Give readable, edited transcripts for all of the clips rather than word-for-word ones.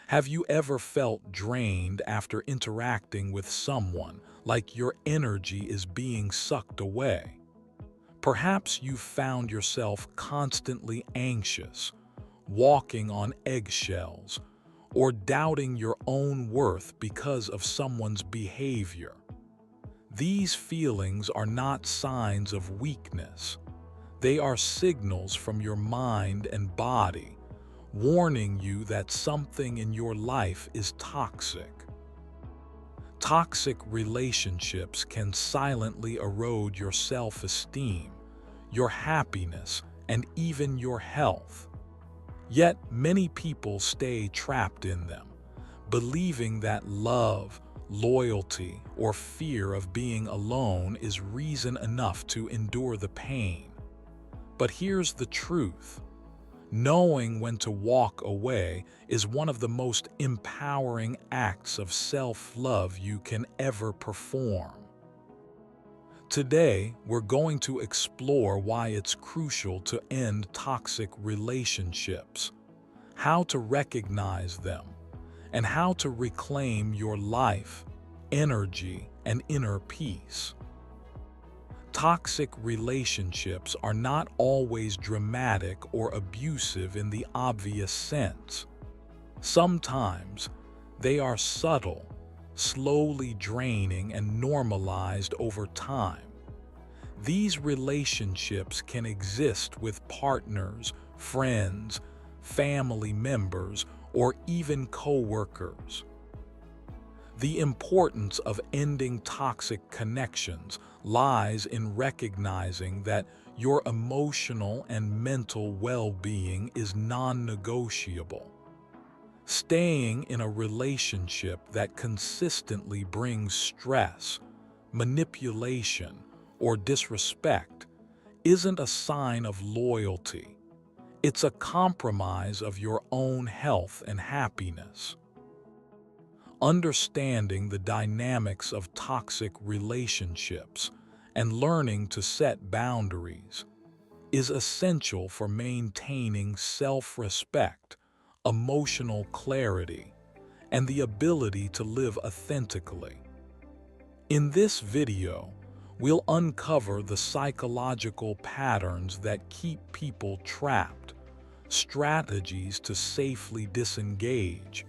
Have you ever felt drained after interacting with someone, like your energy is being sucked away? Perhaps you found yourself constantly anxious, walking on eggshells, or doubting your own worth because of someone's behavior. These feelings are not signs of weakness. They are signals from your mind and body, warning you that something in your life is toxic. Toxic relationships can silently erode your self-esteem, your happiness, and even your health. Yet many people stay trapped in them, believing that love, loyalty, or fear of being alone is reason enough to endure the pain. But here's the truth. Knowing when to walk away is one of the most empowering acts of self-love you can ever perform. Today, we're going to explore why it's crucial to end toxic relationships, how to recognize them, and how to reclaim your life, energy, and inner peace. Toxic relationships are not always dramatic or abusive in the obvious sense. Sometimes they are subtle, slowly draining and normalized over time. These relationships can exist with partners, friends, family members, or even co-workers. The importance of ending toxic connections lies in recognizing that your emotional and mental well-being is non-negotiable. Staying in a relationship that consistently brings stress, manipulation, or disrespect isn't a sign of loyalty. It's a compromise of your own health and happiness. Understanding the dynamics of toxic relationships and learning to set boundaries is essential for maintaining self-respect, emotional clarity, and the ability to live authentically. In this video, we'll uncover the psychological patterns that keep people trapped, strategies to safely disengage,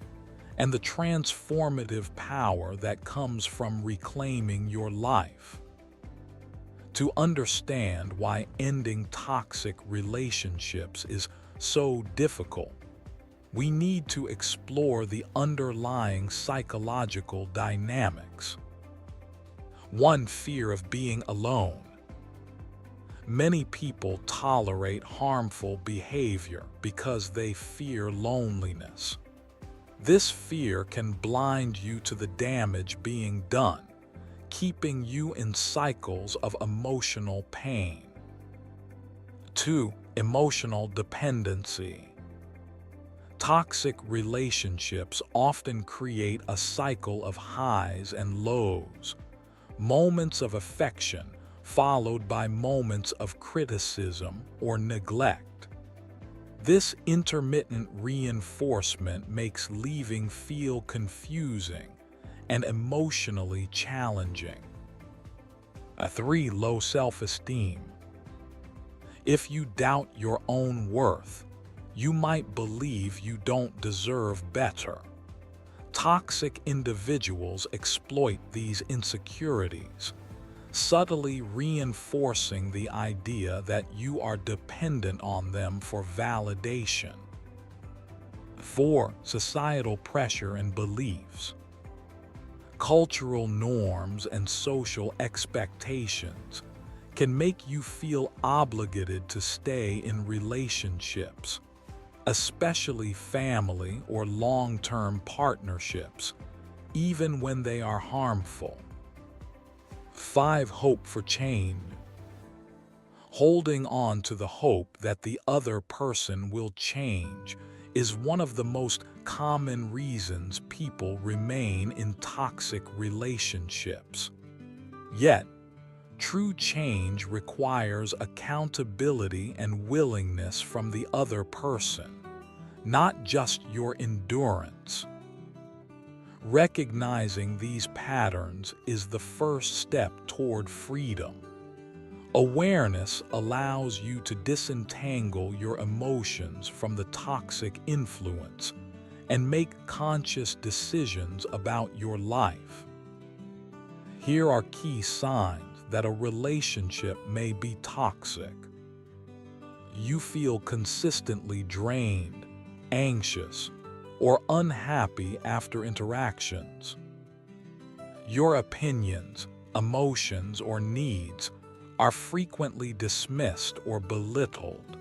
and the transformative power that comes from reclaiming your life. To understand why ending toxic relationships is so difficult, we need to explore the underlying psychological dynamics. 1. Fear of being alone. Many people tolerate harmful behavior because they fear loneliness. This fear can blind you to the damage being done, keeping you in cycles of emotional pain. 2. Emotional dependency. Toxic relationships often create a cycle of highs and lows, moments of affection followed by moments of criticism or neglect. This intermittent reinforcement makes leaving feel confusing and emotionally challenging. 3. Low self-esteem. If you doubt your own worth, you might believe you don't deserve better. Toxic individuals exploit these insecurities, subtly reinforcing the idea that you are dependent on them for validation. 4. Societal pressure and beliefs. Cultural norms and social expectations can make you feel obligated to stay in relationships, especially family or long-term partnerships, even when they are harmful. 5. Hope for change. Holding on to the hope that the other person will change is one of the most common reasons people remain in toxic relationships. Yet, true change requires accountability and willingness from the other person, not just your endurance. Recognizing these patterns is the first step toward freedom. Awareness allows you to disentangle your emotions from the toxic influence and make conscious decisions about your life. Here are key signs that a relationship may be toxic. You feel consistently drained, anxious, or unhappy after interactions. Your opinions, emotions, or needs are frequently dismissed or belittled.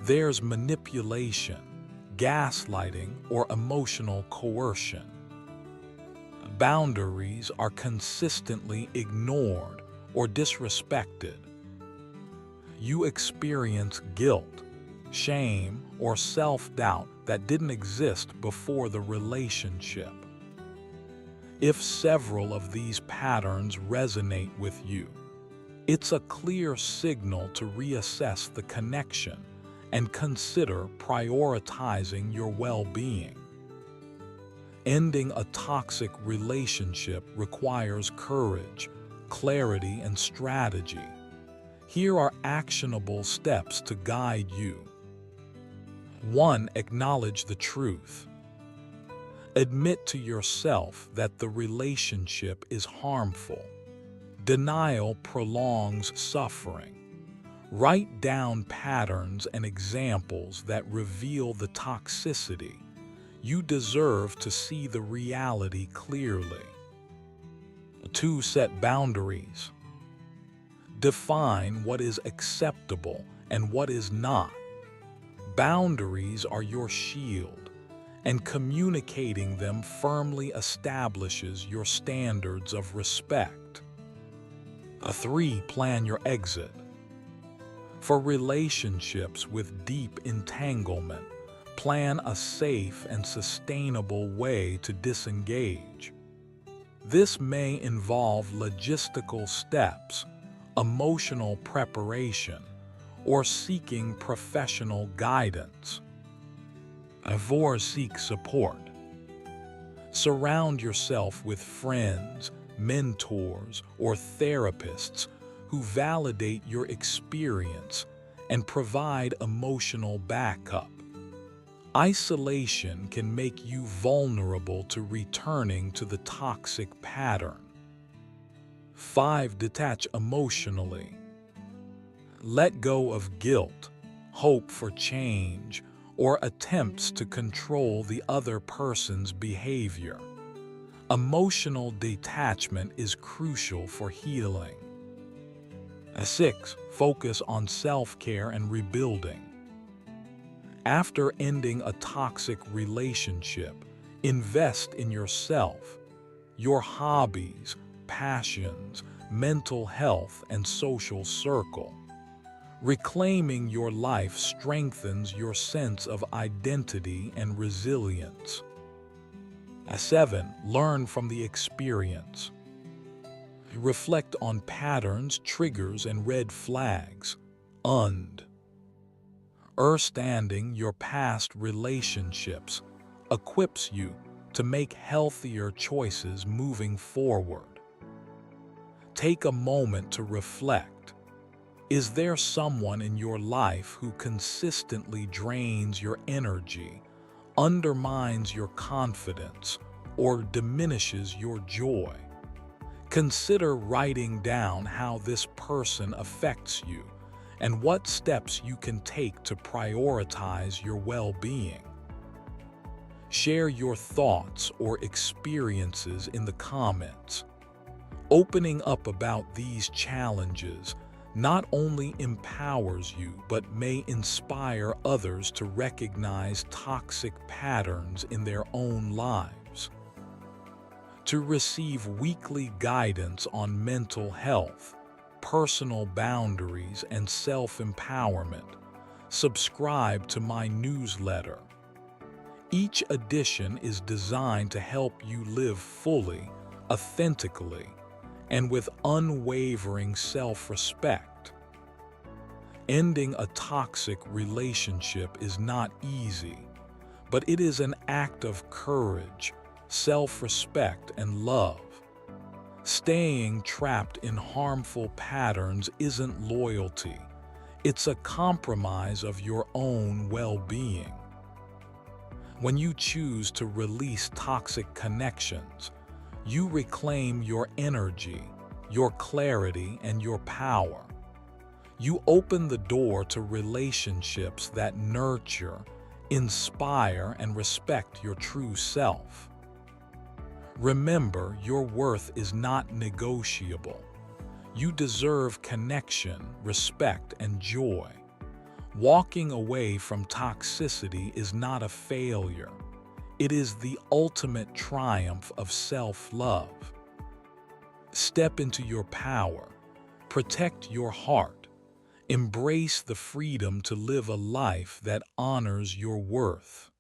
There's manipulation, gaslighting, or emotional coercion. Boundaries are consistently ignored or disrespected. You experience guilt, shame, or self-doubt that didn't exist before the relationship. If several of these patterns resonate with you, it's a clear signal to reassess the connection and consider prioritizing your well-being. Ending a toxic relationship requires courage, clarity, and strategy. Here are actionable steps to guide you. 1. Acknowledge the truth. Admit to yourself that the relationship is harmful. Denial prolongs suffering. Write down patterns and examples that reveal the toxicity. You deserve to see the reality clearly. 2. Set boundaries. Define what is acceptable and what is not. Boundaries are your shield, and communicating them firmly establishes your standards of respect. 3. Plan your exit. For relationships with deep entanglement, plan a safe and sustainable way to disengage. This may involve logistical steps, emotional preparation, or seeking professional guidance. 4. Seek support. Surround yourself with friends, mentors, or therapists who validate your experience and provide emotional backup. Isolation can make you vulnerable to returning to the toxic pattern. 5. Detach emotionally. Let go of guilt, hope for change, or attempts to control the other person's behavior. Emotional detachment is crucial for healing. 6. Focus on self-care and rebuilding. After ending a toxic relationship, invest in yourself, your hobbies, passions, mental health, and social circle. Reclaiming your life strengthens your sense of identity and resilience. 7. Learn from the experience. Reflect on patterns, triggers, and red flags. Understanding your past relationships equips you to make healthier choices moving forward. Take a moment to reflect. Is there someone in your life who consistently drains your energy, undermines your confidence, or diminishes your joy? Consider writing down how this person affects you and what steps you can take to prioritize your well-being. Share your thoughts or experiences in the comments. Opening up about these challenges not only empowers you but may inspire others to recognize toxic patterns in their own lives. To receive weekly guidance on mental health, personal boundaries, and self-empowerment, subscribe to my newsletter. Each edition is designed to help you live fully, authentically, and with unwavering self-respect. Ending a toxic relationship is not easy, but it is an act of courage, self-respect, and love. Staying trapped in harmful patterns isn't loyalty. It's a compromise of your own well-being. When you choose to release toxic connections, you reclaim your energy, your clarity, and your power. You open the door to relationships that nurture, inspire, and respect your true self. Remember, your worth is not negotiable. You deserve connection, respect, and joy. Walking away from toxicity is not a failure. It is the ultimate triumph of self-love. Step into your power. Protect your heart. Embrace the freedom to live a life that honors your worth.